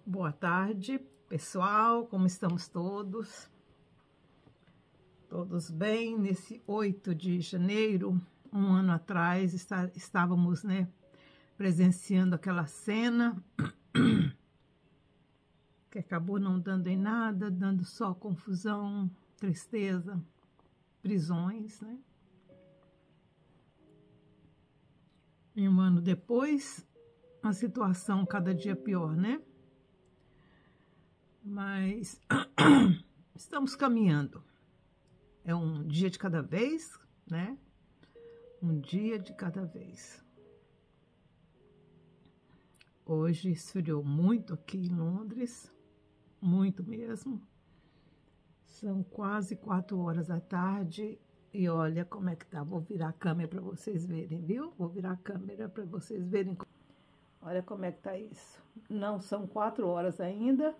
Boa tarde, pessoal, como estamos todos? Todos bem? Nesse 8 de janeiro, um ano atrás, estávamos, né, presenciando aquela cena que acabou não dando em nada, dando só confusão, tristeza, prisões, né? E um ano depois, a situação cada dia pior, né? Mas estamos caminhando. É um dia de cada vez, né? Um dia de cada vez. Hoje esfriou muito aqui em Londres, muito mesmo. São quase 4 horas da tarde e olha como é que tá. Vou virar a câmera para vocês verem, viu? Vou virar a câmera para vocês verem. Olha como é que tá isso. Não são 4 horas ainda.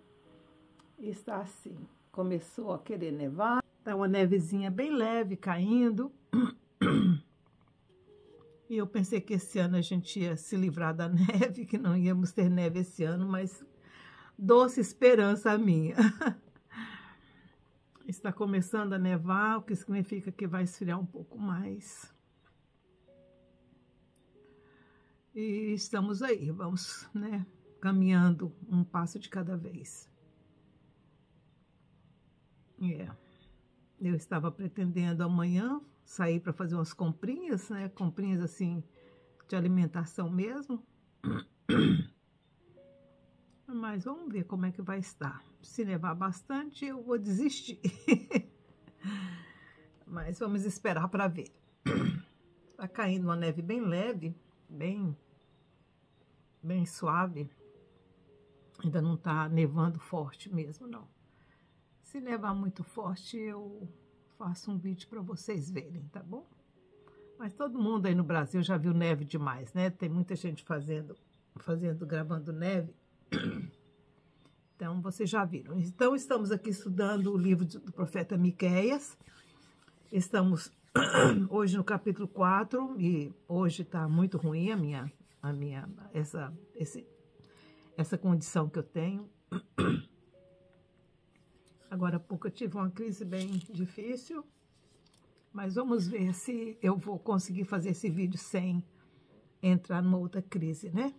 Está assim, começou a querer nevar, tá uma nevezinha bem leve caindo, e eu pensei que esse ano a gente ia se livrar da neve, que não íamos ter neve esse ano, mas doce esperança a minha. Está começando a nevar, o que significa que vai esfriar um pouco mais. E estamos aí, vamos, né, caminhando um passo de cada vez. Eu estava pretendendo amanhã sair para fazer umas comprinhas, né? Comprinhas assim de alimentação mesmo. Mas vamos ver como é que vai estar. Se nevar bastante, eu vou desistir. Mas vamos esperar para ver. Tá caindo uma neve bem leve, bem suave. Ainda não tá nevando forte mesmo, não. Se nevar muito forte, eu faço um vídeo para vocês verem, tá bom? Mas todo mundo aí no Brasil já viu neve demais, né? Tem muita gente gravando neve. Então, vocês já viram. Então, estamos aqui estudando o livro do profeta Miqueias. Estamos hoje no capítulo 4 e hoje tá muito ruim essa condição que eu tenho. Agora há pouco eu tive uma crise bem difícil, mas vamos ver se eu vou conseguir fazer esse vídeo sem entrar numa outra crise, né?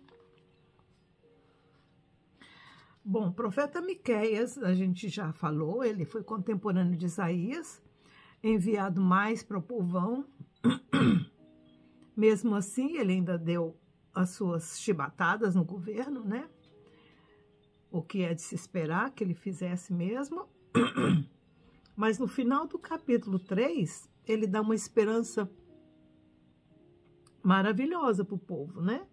Bom, o profeta Miqueias, a gente já falou, ele foi contemporâneo de Isaías, enviado mais para o povão. Mesmo assim, ele ainda deu as suas chibatadas no governo, né? O que é de se esperar que ele fizesse mesmo. Mas no final do capítulo 3, ele dá uma esperança maravilhosa para o povo, né?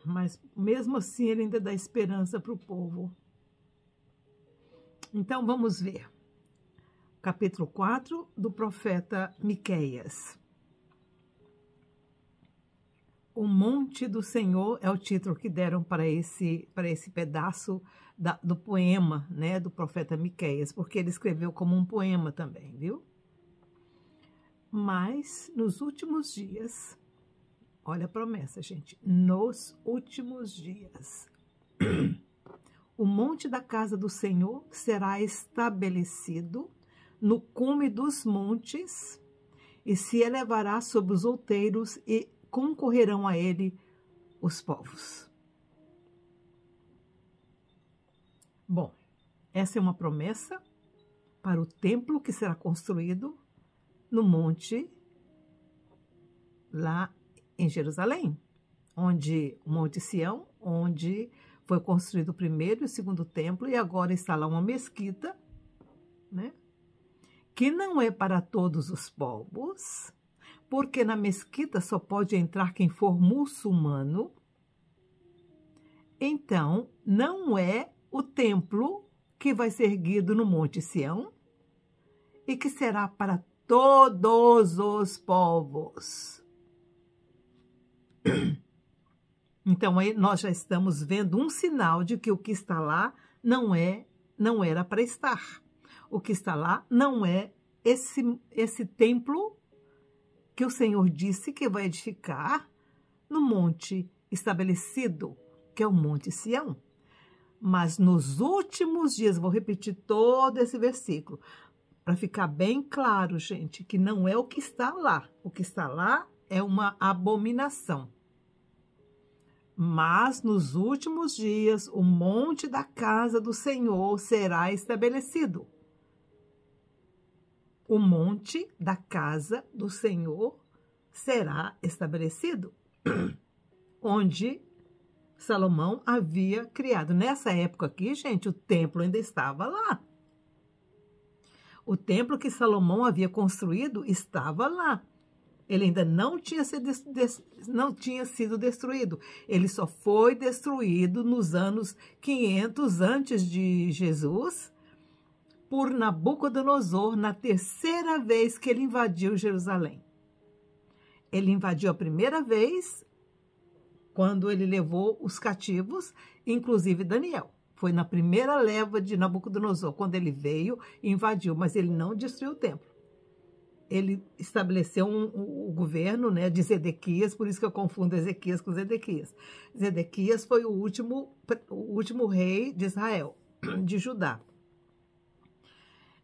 Mas mesmo assim ele ainda dá esperança para o povo. Então vamos ver. Capítulo 4 do profeta Miqueias. O Monte do Senhor é o título que deram para esse pedaço do poema, né, do profeta Miqueias, porque ele escreveu como um poema também, viu? Mas nos últimos dias, olha a promessa, gente, nos últimos dias, o monte da casa do Senhor será estabelecido no cume dos montes e se elevará sobre os outeiros e concorrerão a ele os povos. Bom, essa é uma promessa para o templo que será construído no monte lá em Jerusalém, onde o Monte Sião, onde foi construído o primeiro e o segundo templo, e agora está lá uma mesquita, né? Que não é para todos os povos, porque na mesquita só pode entrar quem for muçulmano. Então, não é o templo que vai ser erguido no Monte Sião e que será para todos os povos. Então, aí nós já estamos vendo um sinal de que o que está lá não era para estar. O que está lá não é esse templo que o Senhor disse que vai edificar no monte estabelecido, que é o Monte Sião. Mas nos últimos dias, vou repetir todo esse versículo, para ficar bem claro, gente, que não é o que está lá. O que está lá é uma abominação. Mas nos últimos dias, o monte da casa do Senhor será estabelecido. O monte da casa do Senhor será estabelecido, onde Salomão havia criado. Nessa época aqui, gente, o templo ainda estava lá. O templo que Salomão havia construído estava lá. Ele ainda não tinha sido destruído. Ele só foi destruído nos anos 500 antes de Jesus, por Nabucodonosor, na terceira vez que ele invadiu Jerusalém. Ele invadiu a primeira vez, quando ele levou os cativos, inclusive Daniel. Foi na primeira leva de Nabucodonosor, quando ele veio e invadiu, mas ele não destruiu o templo. Ele estabeleceu o governo, né, de Zedequias, por isso que eu confundo Ezequias com Zedequias. Zedequias foi o último rei de Israel, de Judá.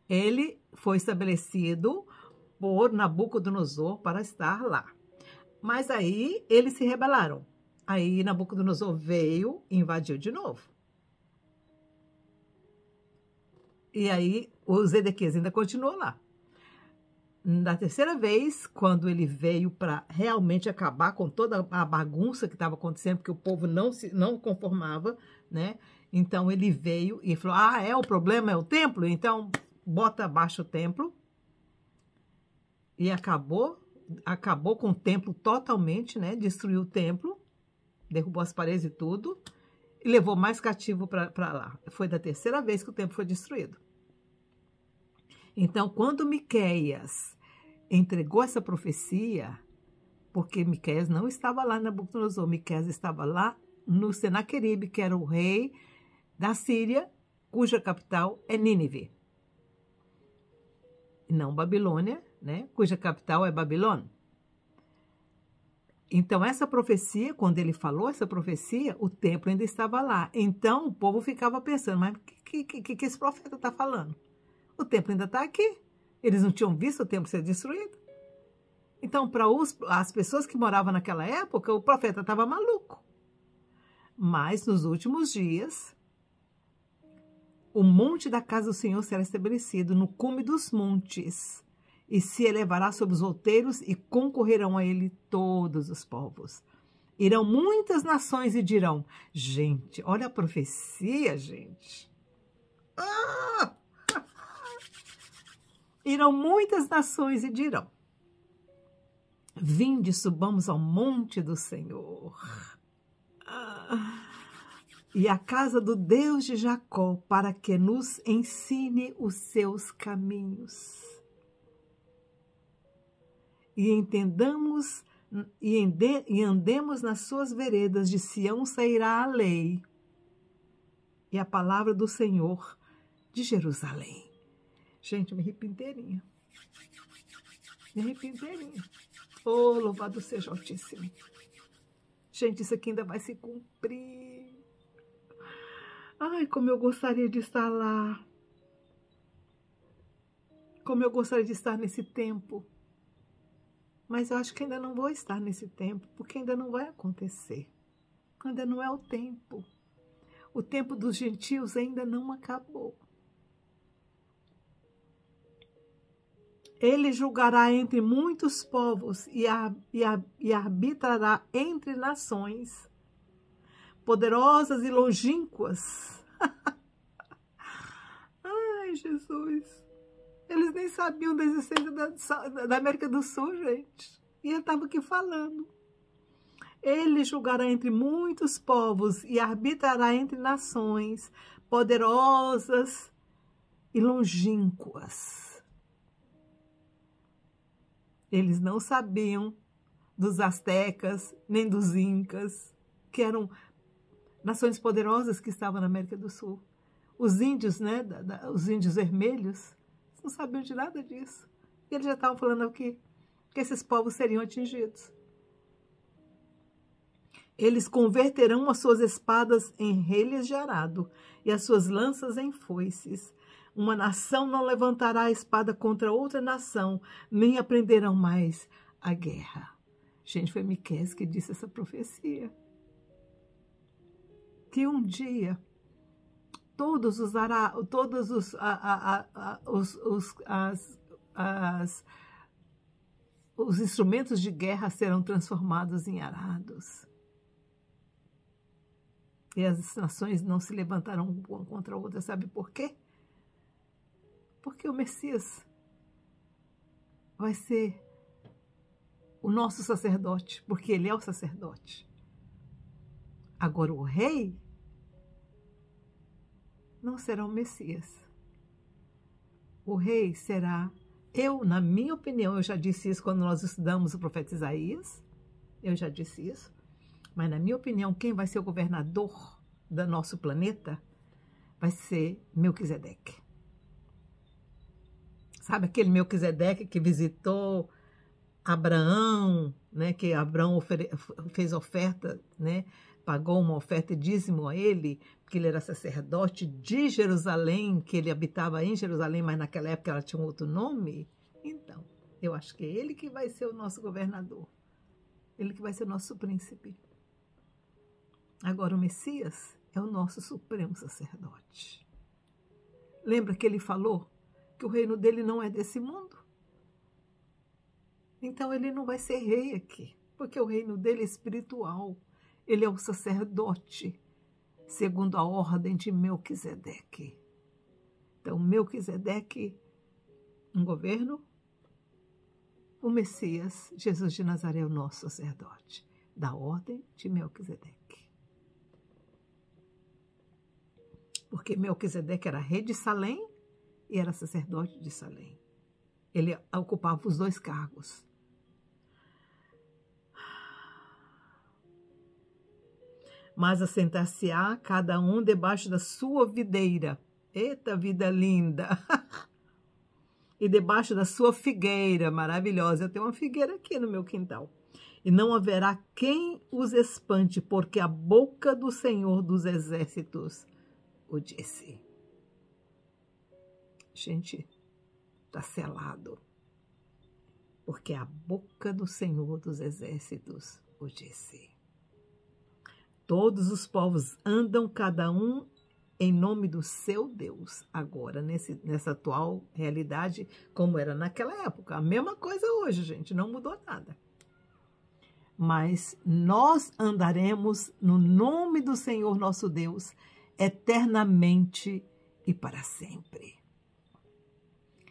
Ele foi estabelecido por Nabucodonosor para estar lá. Mas aí eles se rebelaram. Aí Nabucodonosor veio e invadiu de novo. E aí o Zedequias ainda continuou lá. Na terceira vez, quando ele veio para realmente acabar com toda a bagunça que estava acontecendo, porque o povo não conformava, né? Então ele veio e falou: o problema é o templo? Então bota abaixo o templo. E acabou com o templo totalmente, né? Destruiu o templo, derrubou as paredes e tudo, e levou mais cativo para lá. Foi da terceira vez que o templo foi destruído. Então, quando Miqueias entregou essa profecia, porque Miqueias não estava lá na Nabucodonosor, Miqueias estava lá no Senaqueribe, que era o rei da Síria, cuja capital é Nínive. Não Babilônia, né? Cuja capital é Babilônia. Então, essa profecia, quando ele falou essa profecia, o templo ainda estava lá. Então, o povo ficava pensando, mas o que esse profeta está falando? O templo ainda está aqui. Eles não tinham visto o templo ser destruído. Então, para as pessoas que moravam naquela época, o profeta estava maluco. Mas, nos últimos dias, o monte da casa do Senhor será estabelecido no cume dos montes, e se elevará sobre os outeiros, e concorrerão a ele todos os povos. Irão muitas nações e dirão: gente, olha a profecia, gente. Irão muitas nações e dirão: vinde, subamos ao monte do Senhor, e à casa do Deus de Jacó, para que nos ensine os seus caminhos. E entendamos e andemos nas suas veredas. De Sião sairá a lei e a palavra do Senhor de Jerusalém. Gente, eu me arrepio inteirinha. Oh, louvado seja o Altíssimo. Gente, isso aqui ainda vai se cumprir. Ai, como eu gostaria de estar lá. Como eu gostaria de estar nesse tempo. Mas eu acho que ainda não vou estar nesse tempo, porque ainda não vai acontecer. Ainda não é o tempo. O tempo dos gentios ainda não acabou. Ele julgará entre muitos povos e arbitrará entre nações, poderosas e longínquas. Ai, Jesus! Eles nem sabiam da existência da América do Sul, gente. E ele estava aqui falando. Ele julgará entre muitos povos e arbitrará entre nações, poderosas e longínquas. Eles não sabiam dos astecas, nem dos incas, que eram nações poderosas que estavam na América do Sul. Os índios, né, os índios vermelhos, não sabiam de nada disso. E eles já estavam falando aqui que esses povos seriam atingidos. Eles converterão as suas espadas em relhas de arado e as suas lanças em foices. Uma nação não levantará a espada contra outra nação, nem aprenderão mais a guerra. Gente, foi Miqueias que disse essa profecia. Que um dia todos os instrumentos de guerra serão transformados em arados. E as nações não se levantarão uma contra a outra. Sabe por quê? Porque o Messias vai ser o nosso sacerdote, porque ele é o sacerdote. Agora, o rei não será o Messias. O rei será, na minha opinião, eu já disse isso quando nós estudamos o profeta Isaías, eu já disse isso, mas na minha opinião, quem vai ser o governador do nosso planeta vai ser Melquisedeque. Sabe aquele Melquisedeque que visitou Abraão, né, que Abraão fez oferta, né, pagou uma oferta e dízimo a ele, porque ele era sacerdote de Jerusalém, que ele habitava em Jerusalém, mas naquela época ela tinha um outro nome. Então, eu acho que é ele que vai ser o nosso governador, ele que vai ser o nosso príncipe. Agora, o Messias é o nosso supremo sacerdote. Lembra que ele falou que o reino dele não é desse mundo? Então, ele não vai ser rei aqui, porque o reino dele é espiritual. Ele é o sacerdote, segundo a ordem de Melquisedeque. Então, Melquisedeque, um governo, o Messias, Jesus de Nazaré, é o nosso sacerdote, da ordem de Melquisedeque. Porque Melquisedeque era rei de Salém e era sacerdote de Salém. Ele ocupava os dois cargos. Mas assentar-se-á cada um debaixo da sua videira. Eita, vida linda! E debaixo da sua figueira maravilhosa. Eu tenho uma figueira aqui no meu quintal. E não haverá quem os espante, porque a boca do Senhor dos Exércitos o disse. Gente, está selado. Porque a boca do Senhor dos Exércitos o disse. Todos os povos andam cada um em nome do seu Deus. Agora, nessa atual realidade, como era naquela época. A mesma coisa hoje, gente, não mudou nada. Mas nós andaremos no nome do Senhor nosso Deus, eternamente e para sempre.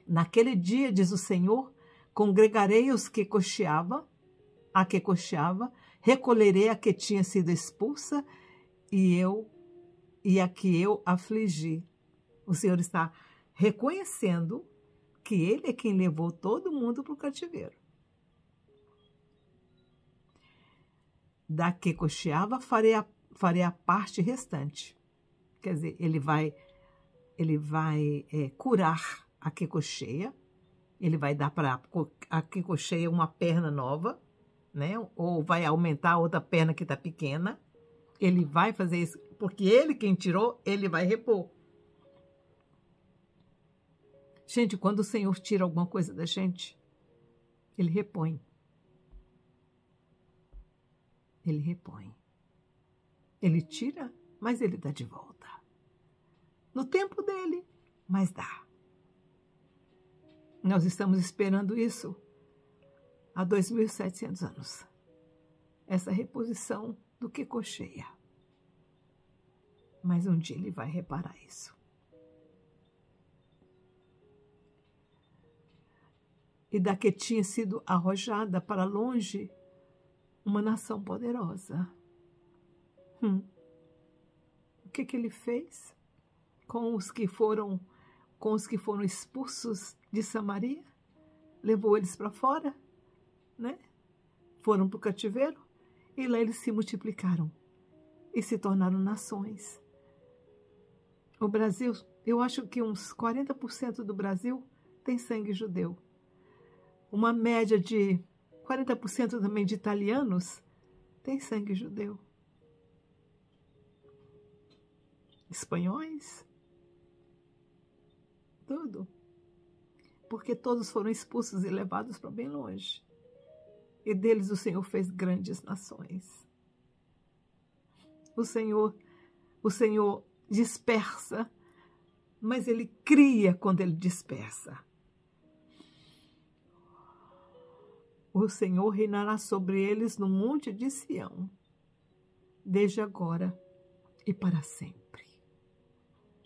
Naquele dia, diz o Senhor, congregarei os que coxeava, recolherei a que tinha sido expulsa e a que eu afligi. O Senhor está reconhecendo que Ele é quem levou todo mundo para o cativeiro. Da que coxeava, farei a parte restante. Quer dizer, ele vai curar a que coxeia, ele vai dar para a que coxeia uma perna nova, né? Ou vai aumentar a outra perna que está pequena. Ele vai fazer isso, porque ele quem tirou, ele vai repor. Gente, quando o Senhor tira alguma coisa da gente, Ele repõe. Ele repõe. Ele tira, mas Ele dá de volta. No tempo dele, mas dá. Nós estamos esperando isso há 2.700 anos. Essa reposição do que coxeia. Mas um dia Ele vai reparar isso. E da que tinha sido arrojada para longe uma nação poderosa. O que Ele fez com os que foram expulsos de Samaria? Levou eles para fora, né? Foram para o cativeiro e lá eles se multiplicaram e se tornaram nações. O Brasil, eu acho que uns 40% do Brasil tem sangue judeu. Uma média de 40% também de italianos tem sangue judeu. Espanhóis, tudo. Porque todos foram expulsos e levados para bem longe. E deles o Senhor fez grandes nações. O Senhor dispersa, mas Ele cria quando Ele dispersa. O Senhor reinará sobre eles no monte de Sião, desde agora e para sempre.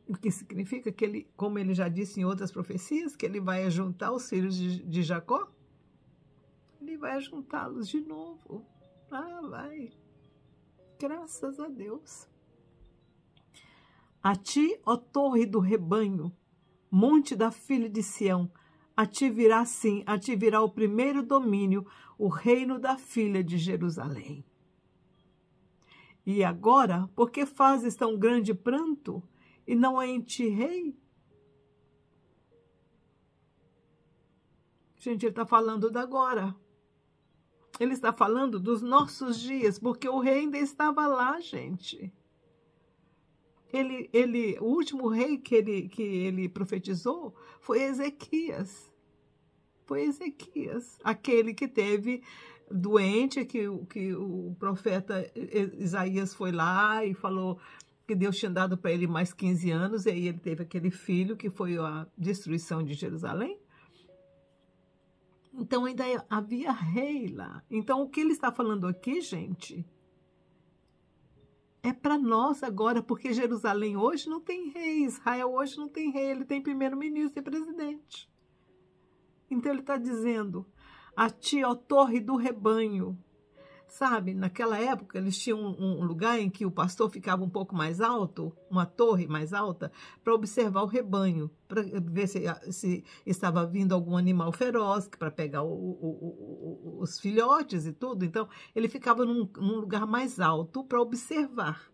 O que significa que Ele, como Ele já disse em outras profecias, que Ele vai juntar os filhos de Jacó? Ele vai juntá-los de novo. Vai. Graças a Deus. A ti, ó torre do rebanho, monte da filha de Sião, a ti virá sim, a ti virá o primeiro domínio, o reino da filha de Jerusalém. E agora, por que fazes tão grande pranto, e não há em ti rei? Gente, ele está falando da agora. Ele está falando dos nossos dias, porque o rei ainda estava lá, gente. O último rei que ele profetizou foi Ezequias. Foi Ezequias, aquele que teve doente, que o profeta Isaías foi lá e falou que Deus tinha dado para ele mais 15 anos, e aí ele teve aquele filho que foi a destruição de Jerusalém. Então ainda havia rei lá. Então o que ele está falando aqui, gente, é para nós agora, porque Jerusalém hoje não tem rei, Israel hoje não tem rei, ele tem primeiro-ministro e presidente. Então ele está dizendo, a ti, ó torre do rebanho. Sabe, naquela época eles tinham um lugar em que o pastor ficava um pouco mais alto, uma torre mais alta, para observar o rebanho, para ver se estava vindo algum animal feroz, para pegar os filhotes e tudo. Então, ele ficava num lugar mais alto para observar.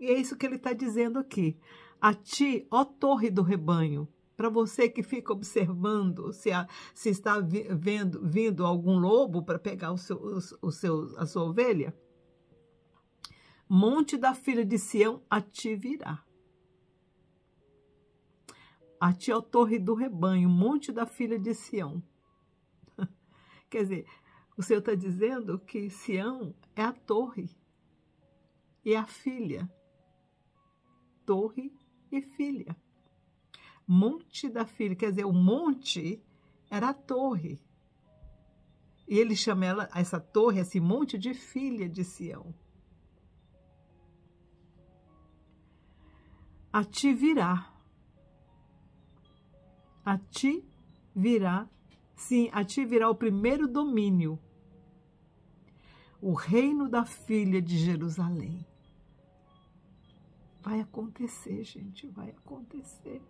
E é isso que ele está dizendo aqui. A ti, ó torre do rebanho, para você que fica observando se está vindo algum lobo para pegar a sua ovelha, monte da filha de Sião a ti virá. A ti, ó torre do rebanho, monte da filha de Sião. Quer dizer, o Senhor está dizendo que Sião é a torre e a filha. Torre e filha. Monte da filha, quer dizer, o monte era a torre. E ele chama essa torre, esse monte, de filha de Sião. A ti virá. A ti virá, sim, a ti virá o primeiro domínio, o reino da filha de Jerusalém. Vai acontecer, gente, vai acontecer.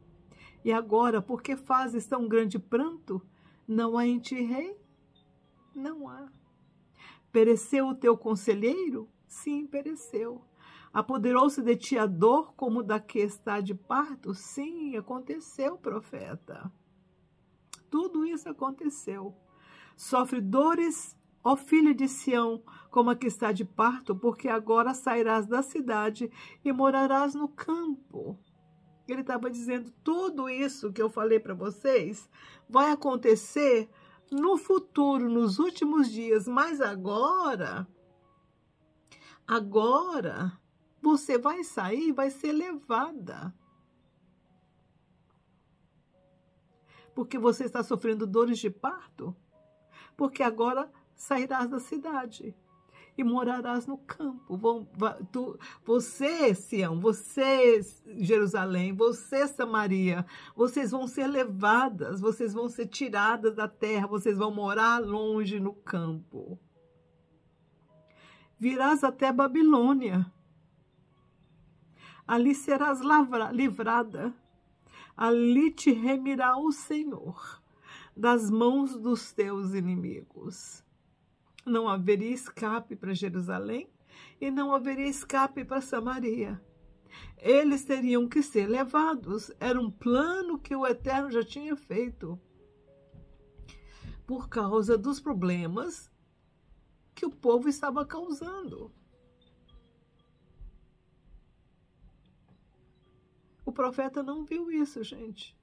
E agora, por que fazes tão grande pranto? Não há em ti rei? Não há. Pereceu o teu conselheiro? Sim, pereceu. Apoderou-se de ti a dor como da que está de parto? Sim, aconteceu, profeta. Tudo isso aconteceu. Sofre dores, ó filha de Sião, como a que está de parto, porque agora sairás da cidade e morarás no campo. Ele estava dizendo, tudo isso que eu falei para vocês vai acontecer no futuro, nos últimos dias, mas agora você vai sair, vai ser levada. Porque você está sofrendo dores de parto, porque agora sairás da cidade e morarás no campo. Você, Sião, você, Jerusalém, você, Samaria, vocês vão ser levadas, vocês vão ser tiradas da terra, vocês vão morar longe no campo. Virás até Babilônia. Ali serás livrada. Ali te remirá o Senhor das mãos dos teus inimigos. Não haveria escape para Jerusalém e não haveria escape para Samaria. Eles teriam que ser levados. Era um plano que o Eterno já tinha feito. por causa dos problemas que o povo estava causando. O profeta não viu isso, gente.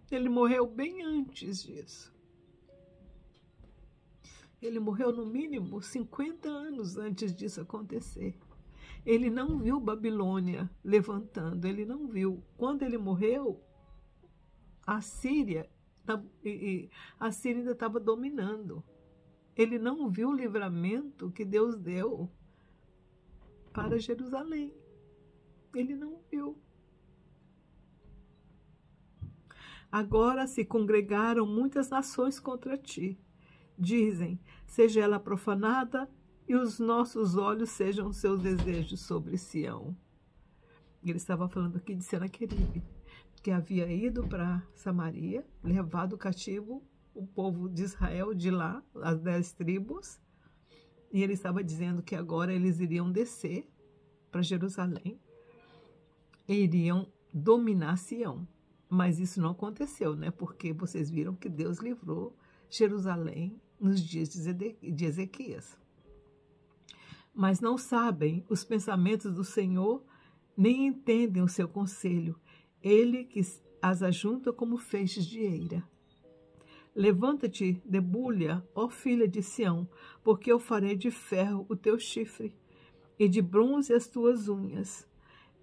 Ele morreu bem antes disso. Ele morreu no mínimo 50 anos antes disso acontecer. Ele não viu Babilônia levantando, ele não viu. Quando ele morreu, a Síria ainda estava dominando. Ele não viu o livramento que Deus deu para Jerusalém. Ele não viu. Agora se congregaram muitas nações contra ti. Dizem, seja ela profanada e os nossos olhos sejam seus desejos sobre Sião. Ele estava falando aqui de Senaqueribe, que havia ido para Samaria, levado cativo o povo de Israel de lá, as 10 tribos, e ele estava dizendo que agora eles iriam descer para Jerusalém e iriam dominar Sião. Mas isso não aconteceu, né? Porque vocês viram que Deus livrou Jerusalém nos dias de Ezequias. Mas não sabem os pensamentos do Senhor, nem entendem o seu conselho. Ele que as ajunta como feixes de eira. Levanta-te, debulha, ó filha de Sião, porque eu farei de ferro o teu chifre, e de bronze as tuas unhas.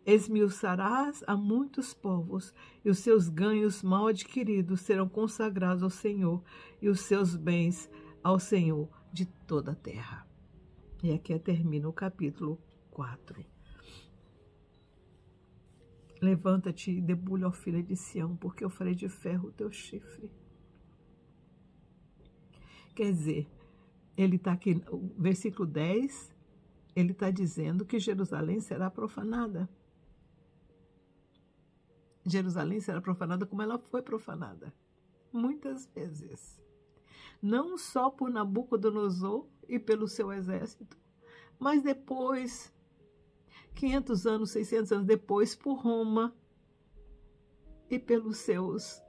Esmiuçarás a muitos povos, e os seus ganhos mal adquiridos serão consagrados ao Senhor, e os seus bens ao Senhor de toda a terra. E aqui termina o capítulo 4. Levanta-te e debulha, ó filha de Sião, porque eu farei de ferro o teu chifre. Quer dizer, ele está aqui, no versículo 10, ele está dizendo que Jerusalém será profanada. Jerusalém será profanada como ela foi profanada, muitas vezes. Não só por Nabucodonosor e pelo seu exército, mas depois, 500 anos, 600 anos depois, por Roma e pelos seus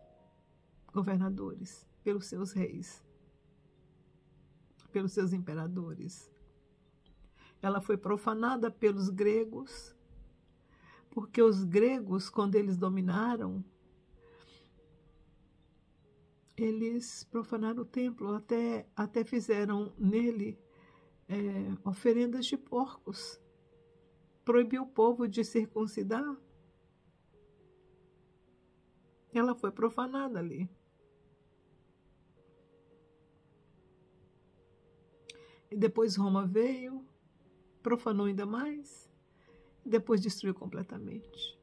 governadores, pelos seus reis, pelos seus imperadores. Ela foi profanada pelos gregos, porque os gregos, quando eles dominaram, eles profanaram o templo, até fizeram nele oferendas de porcos. Proibiu o povo de circuncidar. Ela foi profanada ali. E depois Roma veio, profanou ainda mais, e depois destruiu completamente.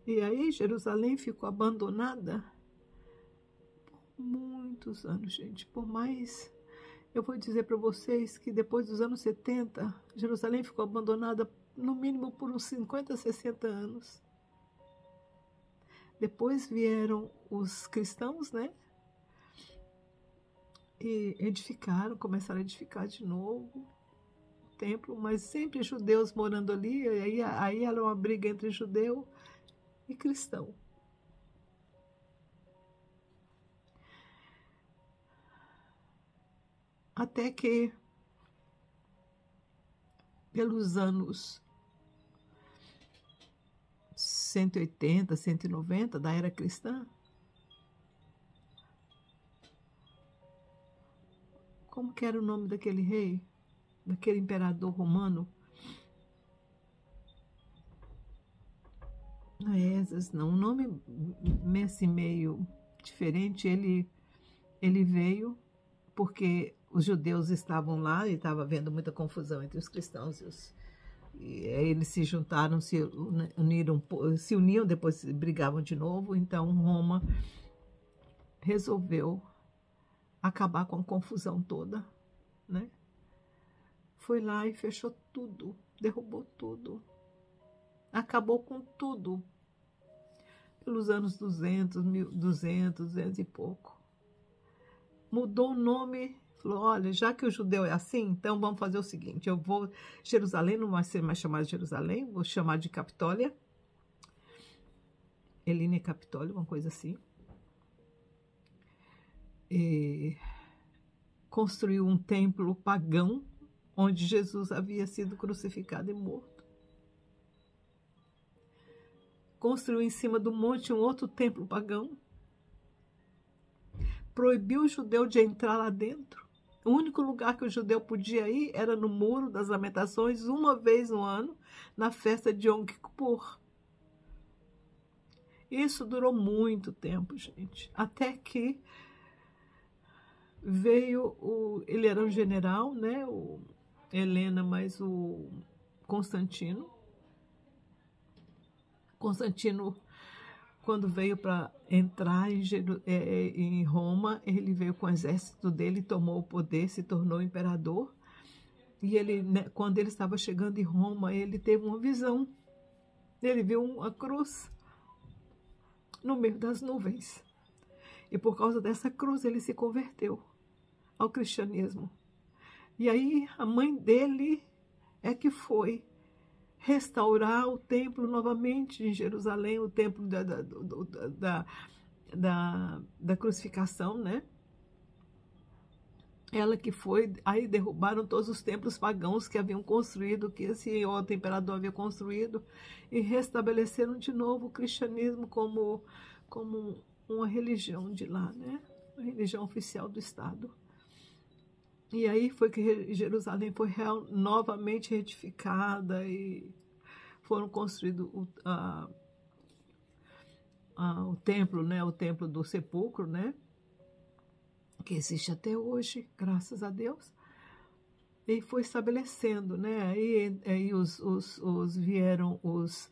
E aí Jerusalém ficou abandonada por muitos anos, gente. Por mais, eu vou dizer para vocês que depois dos anos 70, Jerusalém ficou abandonada no mínimo por uns 50, 60 anos. Depois vieram os cristãos, né? E edificaram, começaram a edificar de novo o templo, mas sempre judeus morando ali, e aí era uma briga entre judeu e cristão. Até que, pelos anos 180, 190 da era cristã, como que era o nome daquele rei, daquele imperador romano? Não é Esdras, não. Um nome assim, meio diferente. Ele veio porque os judeus estavam lá e estava havendo muita confusão entre os cristãos e eles se juntaram, se uniam, depois brigavam de novo. Então Roma resolveu acabar com a confusão toda, né? Foi lá e fechou tudo, derrubou tudo, acabou com tudo, pelos anos 200 e pouco. Mudou o nome, falou, olha, já que o judeu é assim, então vamos fazer o seguinte, Jerusalém não vai ser mais chamada de Jerusalém, vou chamar de Capitólia, Helena Capitólio, uma coisa assim. construiu um templo pagão, onde Jesus havia sido crucificado e morto. Construiu em cima do monte um outro templo pagão. Proibiu o judeu de entrar lá dentro. O único lugar que o judeu podia ir era no Muro das Lamentações, uma vez no ano, na festa de Yom Kippur. Isso durou muito tempo, gente. Até que veio ele era um general, né? O Helena, mas o Constantino. Constantino, quando veio para entrar em Roma, ele veio com o exército dele, tomou o poder, se tornou imperador. E ele, né, quando ele estava chegando em Roma, ele teve uma visão. Ele viu uma cruz no meio das nuvens. E por causa dessa cruz, ele se converteu ao cristianismo. E aí, a mãe dele é que foi restaurar o templo novamente em Jerusalém, o templo da crucificação, né? Ela que foi, aí derrubaram todos os templos pagãos que haviam construído, que esse outro imperador havia construído, e restabeleceram de novo o cristianismo como uma religião de lá, né? Uma religião oficial do Estado. E aí foi que Jerusalém foi novamente reedificada e foram construídos o templo, né? O templo do sepulcro, né? Que existe até hoje, graças a Deus. E foi estabelecendo, né? Aí vieram os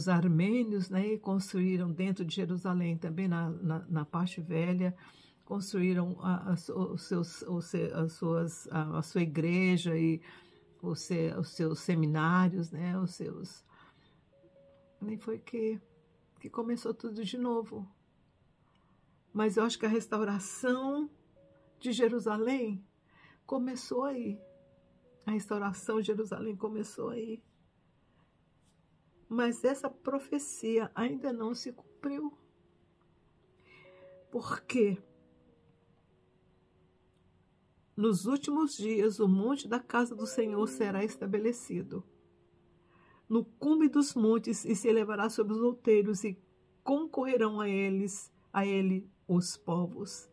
armênios, né? E construíram dentro de Jerusalém, também na parte velha, construíram a sua igreja e os seus seminários, né? E foi que começou tudo de novo. Mas eu acho que a restauração de Jerusalém começou aí. A restauração de Jerusalém começou aí. Mas essa profecia ainda não se cumpriu. Por quê? Nos últimos dias, o monte da casa do Senhor será estabelecido no cume dos montes e se elevará sobre os outeiros e concorrerão a ele os povos.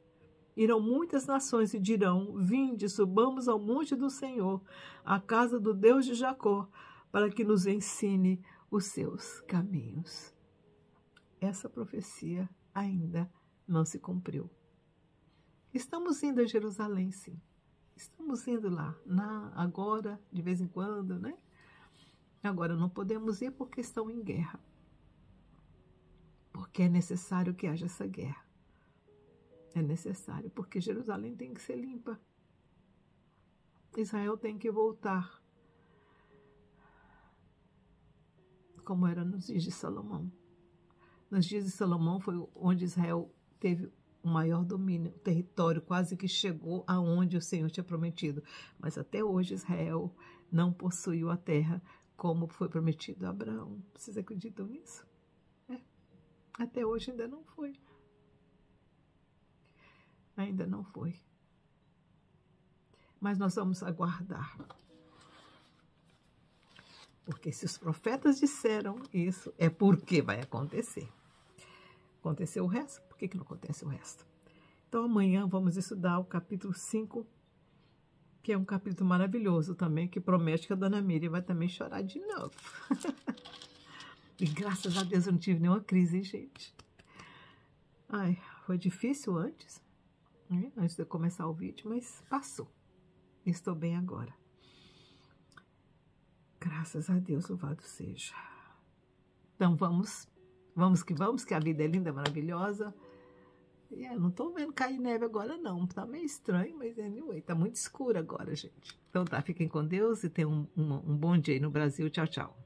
Irão muitas nações e dirão: vinde, subamos ao monte do Senhor, à casa do Deus de Jacó, para que nos ensine os seus caminhos. Essa profecia ainda não se cumpriu. Estamos indo a Jerusalém, sim. Estamos indo lá, agora, de vez em quando, né? Agora não podemos ir porque estão em guerra. Porque é necessário que haja essa guerra. É necessário, porque Jerusalém tem que ser limpa. Israel tem que voltar como era nos dias de Salomão. Nos dias de Salomão foi onde Israel teve o maior domínio, o território quase que chegou aonde o Senhor tinha prometido. Mas até hoje Israel não possuiu a terra como foi prometido a Abraão. Vocês acreditam nisso? Até hoje ainda não foi. Ainda não foi. Mas nós vamos aguardar. Porque se os profetas disseram isso, é porque vai acontecer. Aconteceu o resto? Por que não acontece o resto? Então amanhã vamos estudar o capítulo 5, que é um capítulo maravilhoso também, que promete que a dona Miriam vai também chorar de novo. E graças a Deus eu não tive nenhuma crise, hein, gente? Ai, foi difícil antes, né? Antes de eu começar o vídeo, mas passou. Estou bem agora. Graças a Deus, louvado seja. Então vamos que a vida é linda, maravilhosa. E eu não tô vendo cair neve agora não, tá meio estranho, mas anyway, tá muito escuro agora, gente. Então tá, fiquem com Deus e tenham um bom dia aí no Brasil. Tchau, tchau.